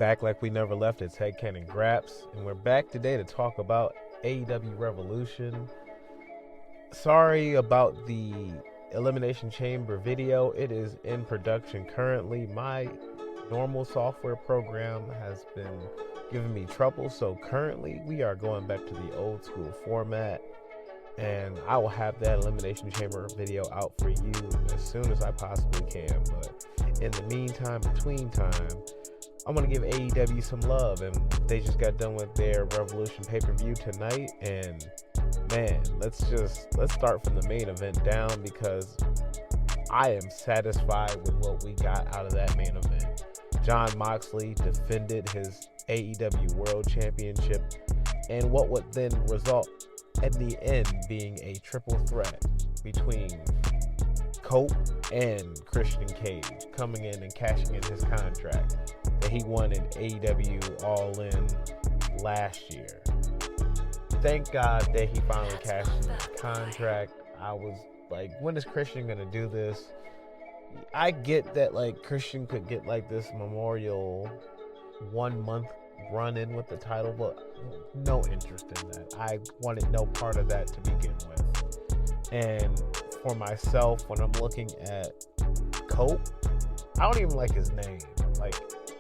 Back like we never left, it's Head Cannon Graps, and we're back today to talk about AEW Revolution. Sorry about the Elimination Chamber video. It is in production currently. My normal software program has been giving me trouble, so currently we are going back to the old school format, and I will have that Elimination Chamber video out for you as soon as I possibly can. But in the meantime, between time, I'm going to give AEW some love, and they just got done with their Revolution pay-per-view tonight, and man, let's start from the main event down, because I am satisfied with what we got out of that main event. Jon Moxley defended his AEW World Championship, and what would then result at the end being a triple threat between Cope and Christian Cage, coming in and cashing in his contract that he won in AEW All In last year. Thank God that he finally cashed in his contract. I was like, when is Christian gonna do this? I get that like Christian could get like this memorial 1 month run in with the title, but no interest in that. I wanted no part of that to begin with. And for myself, when I'm looking at Cope, I don't even like his name. Like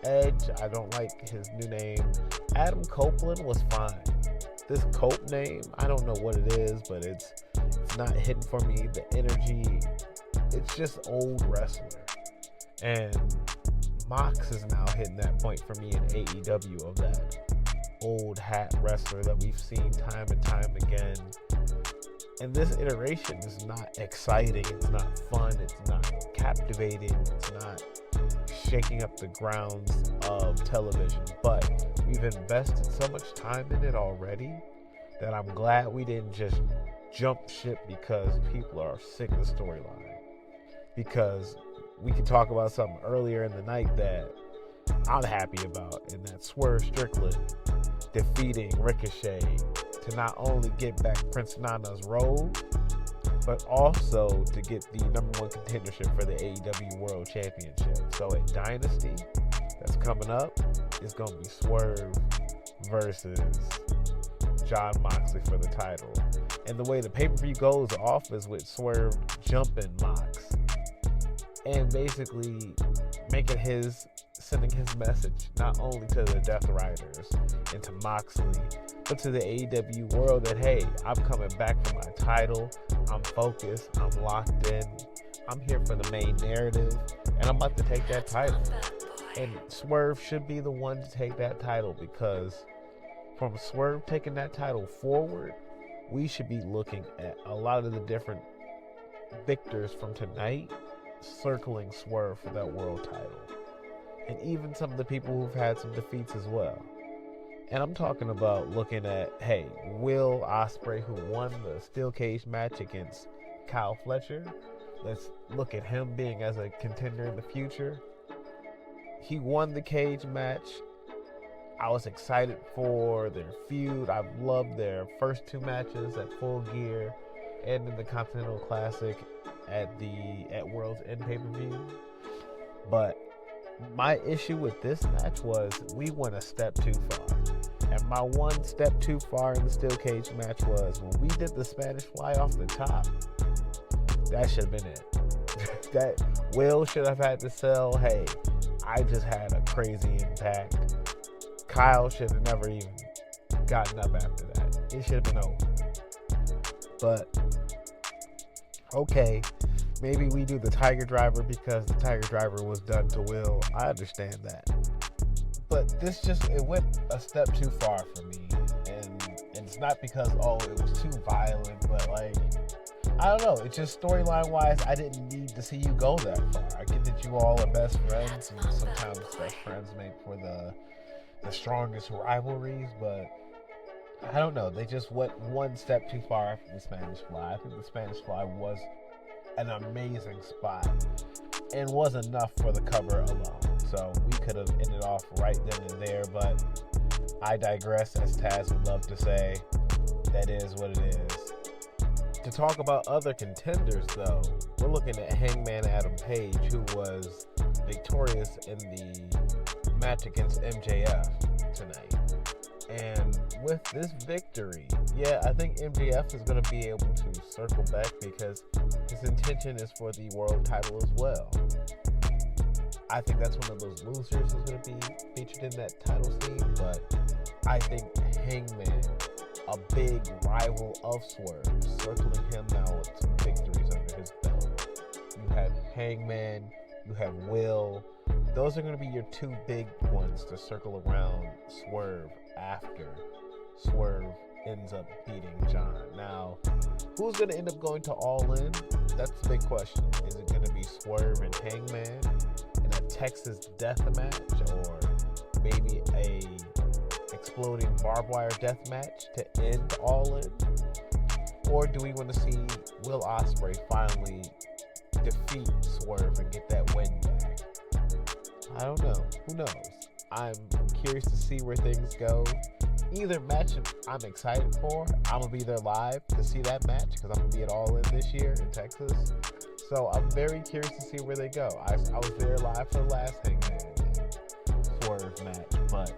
Edge, I don't like his new name. Adam Copeland was fine. This Cope name, I don't know what it is, but it's not hitting for me. The energy, it's just old wrestler. And Mox is now hitting that point for me in AEW of that old hat wrestler that we've seen time and time again. And this iteration is not exciting, it's not fun, it's not captivating, it's not shaking up the grounds of television. But we've invested so much time in it already that I'm glad we didn't just jump ship because people are sick of the storyline. Because we could talk about something earlier in the night that I'm happy about, and that's Swerve Strickland defeating Ricochet to not only get back Prince Nana's role, but also to get the #1 contendership for the AEW World Championship. So at Dynasty, that's coming up, it's going to be Swerve versus Jon Moxley for the title. And the way the pay-per-view goes off is with Swerve jumping Mox and basically sending his message not only to the Death Riders and to Moxley, but to the AEW world that, hey, I'm coming back for my title, I'm focused, I'm locked in, I'm here for the main narrative, and I'm about to take that title. And Swerve should be the one to take that title, because from Swerve taking that title forward, we should be looking at a lot of the different victors from tonight circling Swerve for that world title. And even some of the people who've had some defeats as well. And I'm talking about looking at, hey, Will Ospreay, who won the steel cage match against Kyle Fletcher. Let's look at him being as a contender in the future. He won the cage match. I was excited for their feud. I've loved their first 2 matches at Full Gear and in the Continental Classic at World's End pay-per-view. But my issue with this match was we went a step too far. And my one step too far in the steel cage match was when we did the Spanish fly off the top. That should have been it. That Will should have had to sell, hey, I just had a crazy impact. Kyle should have never even gotten up after that. It should have been over. But okay, maybe we do the Tiger Driver because the Tiger Driver was done to Will. I understand that. But it went a step too far for me. And it's not because, it was too violent, but like, I don't know. It's just storyline-wise, I didn't need to see you go that far. I get that you all are best friends, and sometimes best friends make for the strongest rivalries, but I don't know. They just went one step too far after the Spanish Fly. I think the Spanish Fly was an amazing spot and was enough for the cover alone. So we could have ended off right then and there, but I digress, as Taz would love to say. That is what it is. To talk about other contenders, though, we're looking at Hangman Adam Page, who was victorious in the match against MJF tonight. And with this victory, yeah, I think MJF is going to be able to circle back because his intention is for the world title as well. I think that's one of those losers who's going to be featured in that title scene, but I think Hangman, a big rival of Swerve, circling him now with some victories under his belt. You have Hangman, you have Will. Those are going to be your two big ones to circle around Swerve after Swerve ends up beating Jon. Now, who's going to end up going to All In? That's the big question. Is it going to be Swerve and Hangman in a Texas death match, or maybe a exploding barbed wire death match to end All In? Or do we want to see Will Ospreay finally defeat Swerve and get that win back? I don't know. Who knows? I'm curious to see where things go. Either match I'm excited for. I'm going to be there live to see that match because I'm going to be at All In this year in Texas. So I'm very curious to see where they go. I was there live for the last Hangman and Swerve match, but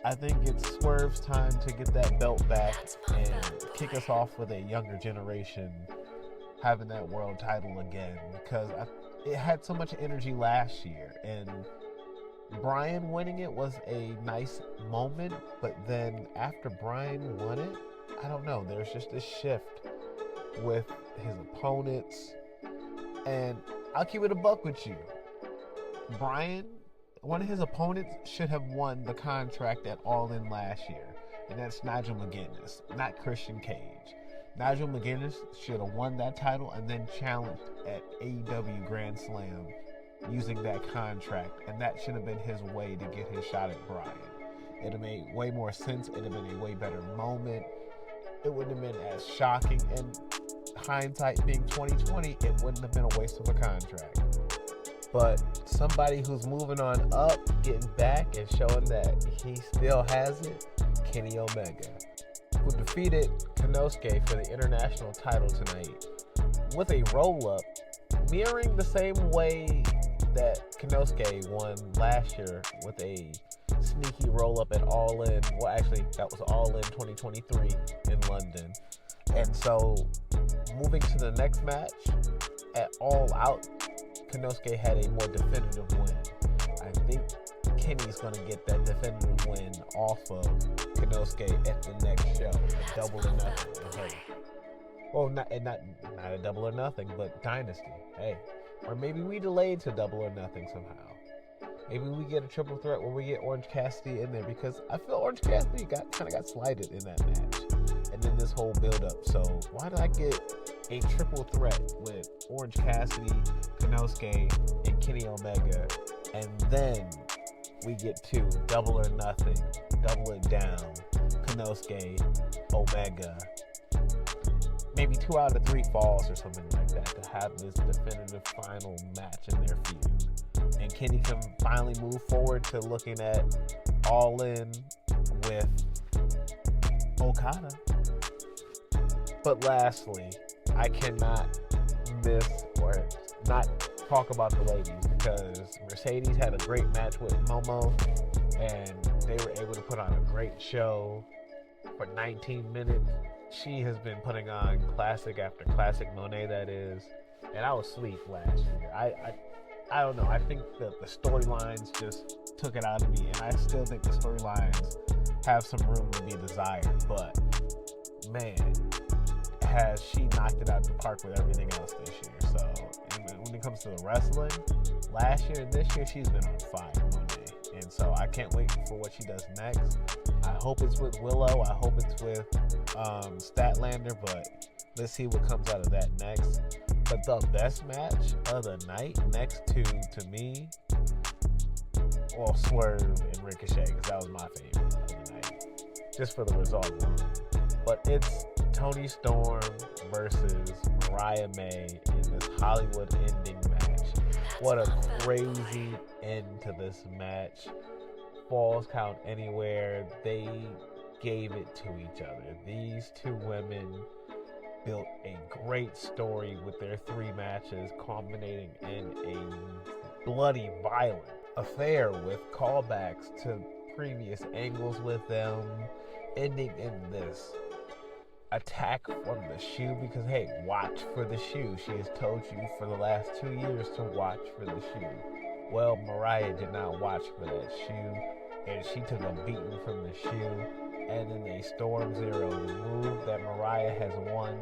I think it's Swerve's time to get that belt back and kick us off with a younger generation having that world title again, because it had so much energy last year, and Bryan winning it was a nice moment, but then after Bryan won it, I don't know, there's just this shift with his opponents, and I'll keep it a buck with you. Bryan, one of his opponents should have won the contract at All In last year, and that's Nigel McGuinness, not Christian Cage. Nigel McGuinness should have won that title and then challenged at AEW Grand Slam using that contract, and that should have been his way to get his shot at Bryan. It would have made way more sense. It would have been a way better moment. It wouldn't have been as shocking, and hindsight being 2020, it wouldn't have been a waste of a contract. But somebody who's moving on up, getting back, and showing that he still has it, Kenny Omega, who defeated Konosuke for the international title tonight with a roll-up, mirroring the same way that Konosuke won last year with a sneaky roll-up at All In. Well, actually, that was All In 2023 in London. And so, moving to the next match, at All Out, Konosuke had a more definitive win. I think Kenny's going to get that definitive win off of Konosuke at the next show, a Double or Nothing. Hey, well, not a Double or Nothing, but Dynasty. Hey, or maybe we delayed to Double or Nothing somehow. Maybe we get a triple threat where we get Orange Cassidy in there, because I feel Orange Cassidy kind of got slighted in that match, and then this whole build up. So why did I get a triple threat with Orange Cassidy, Konosuke, and Kenny Omega, and then we get to Double or Nothing, Double It Down, Konosuke, Omega, maybe 2 out of 3 falls or something like that, to have this definitive final match in their feud. And Kenny can finally move forward to looking at All In with Okada. But lastly, I cannot miss or not talk about the ladies, because Mercedes had a great match with Momo, and they were able to put on a great show for 19 minutes. She has been putting on classic after classic, Monet that is, and I was asleep last year. I don't know, I think that the storylines just took it out of me, and I still think the storylines have some room to be desired, but man, has she knocked it out the park with everything else this year. So when it comes to the wrestling, last year and this year, she's been on fire, Monet. And so I can't wait for what she does next. I hope it's with Willow. I hope it's with Statlander, but let's see what comes out of that next. But the best match of the night, next to me, well, Swerve and Ricochet, because that was my favorite of the night, just for the result alone. But it's Toni Storm versus Mariah May in this Hollywood ending match. What a crazy end to this match. Falls count anywhere. They gave it to each other. These two women built a great story with their 3 matches, culminating in a bloody, violent affair with callbacks to previous angles with them, ending in this attack from the shoe because, hey, watch for the shoe. She has told you for the last 2 years to watch for the shoe. Well, Mariah did not watch for that shoe, and she took a beating from the shoe, and then they Storm Zero, the move that Mariah has won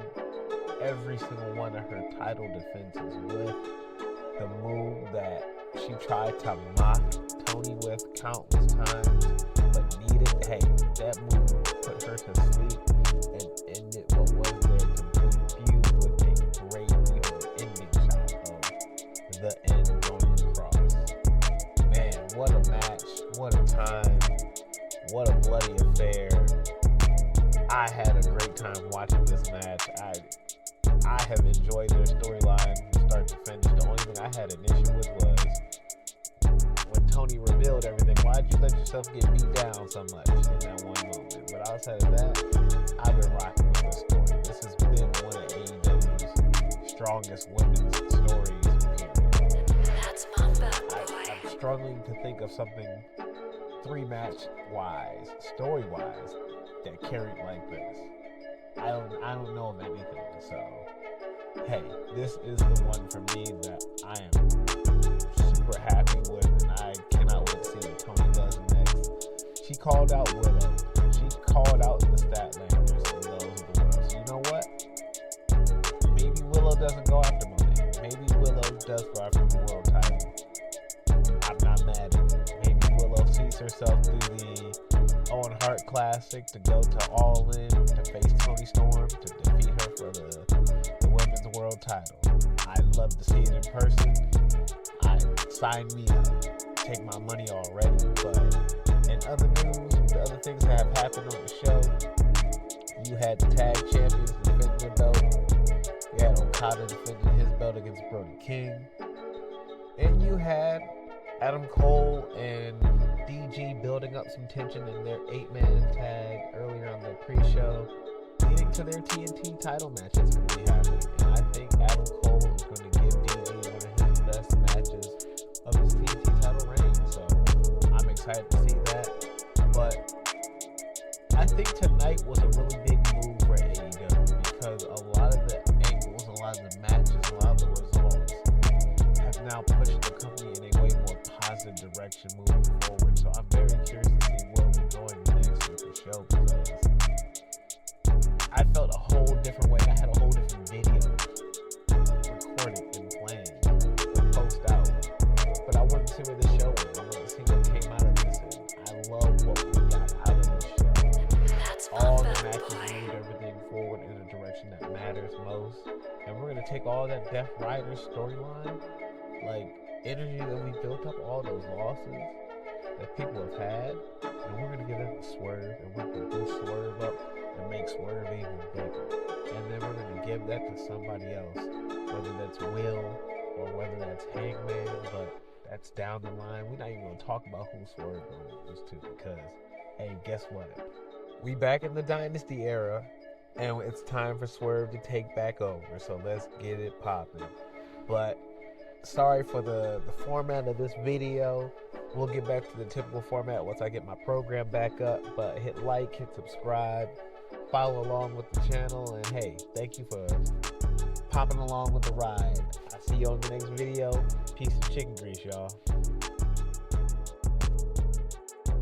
every single one of her title defenses with, the move that she tried to mock Toni with countless times, but needed, hey, that move put her to sleep and ended what was their complete feud with a great ending shot of the end going across. Man, what a match, what a time, what a bloody affair. I had a great time watching this match. I have enjoyed their storyline from start to finish. The only thing I had an issue with was when Toni revealed everything. Why'd you let yourself get beat down so much in that one moment? But outside of that, I've been rocking with this story. This has been one of AEW's strongest women's stories, period. That's my bad boy. I'm struggling to think of something 3-match wise, story wise, that carried like this. I don't know of anything. So, hey, this is the one for me that I am super happy with, and I cannot wait to see what Toni does next. She called out Willow. She called out the Statlanders and those of the world. So you know what? Maybe Willow doesn't go after money. Maybe Willow does go after the world title. I'm not mad at it. Maybe Willow sees herself through the Owen Hart Classic to go to All In to face Toni Storm to defeat her for the Women's World Title. I'd love to see it in person. Sign me up. Take my money already. But in other news, the other things that have happened on the show, you had the tag champions defending their belt. You had Okada defending his belt against Brody King. And you had Adam Cole and DG building up some tension in their 8-man tag earlier on the pre-show, leading to their TNT title match that's going to be happening. And I think Adam Cole is going to give DG one of his best matches of his TNT title reign. So I'm excited to see that. But I think tonight was a really big move for AEW because a lot of the angles, a lot of the matches, a lot of the results have now pushed the company in a way more positive direction moving forward. So I'm very curious to see where we're going next with the show because I felt a whole different way. I had a whole different video recorded and planned to post out. But I wanted to see where the show went. I wanted to see what came out of this. And I love what we got out of this show. All the matches moved everything forward in a direction that matters most. And we're going to take all that Death Rider storyline, like energy that we built up, all those losses that people have had, and we're going to give that to Swerve, and we're going to boost Swerve up and make Swerve even bigger. And then we're going to give that to somebody else, whether that's Will or whether that's Hangman, but that's down the line. We're not even going to talk about who Swerve goes to because, hey, guess what? We back in the Dynasty era, and it's time for Swerve to take back over, so let's get it popping. But sorry for the format of this video. We'll get back to the typical format once I get my program back up. But hit like, hit subscribe, follow along with the channel, and hey, thank you for popping along with the ride. I'll see you on the next video. Peace and chicken grease, y'all.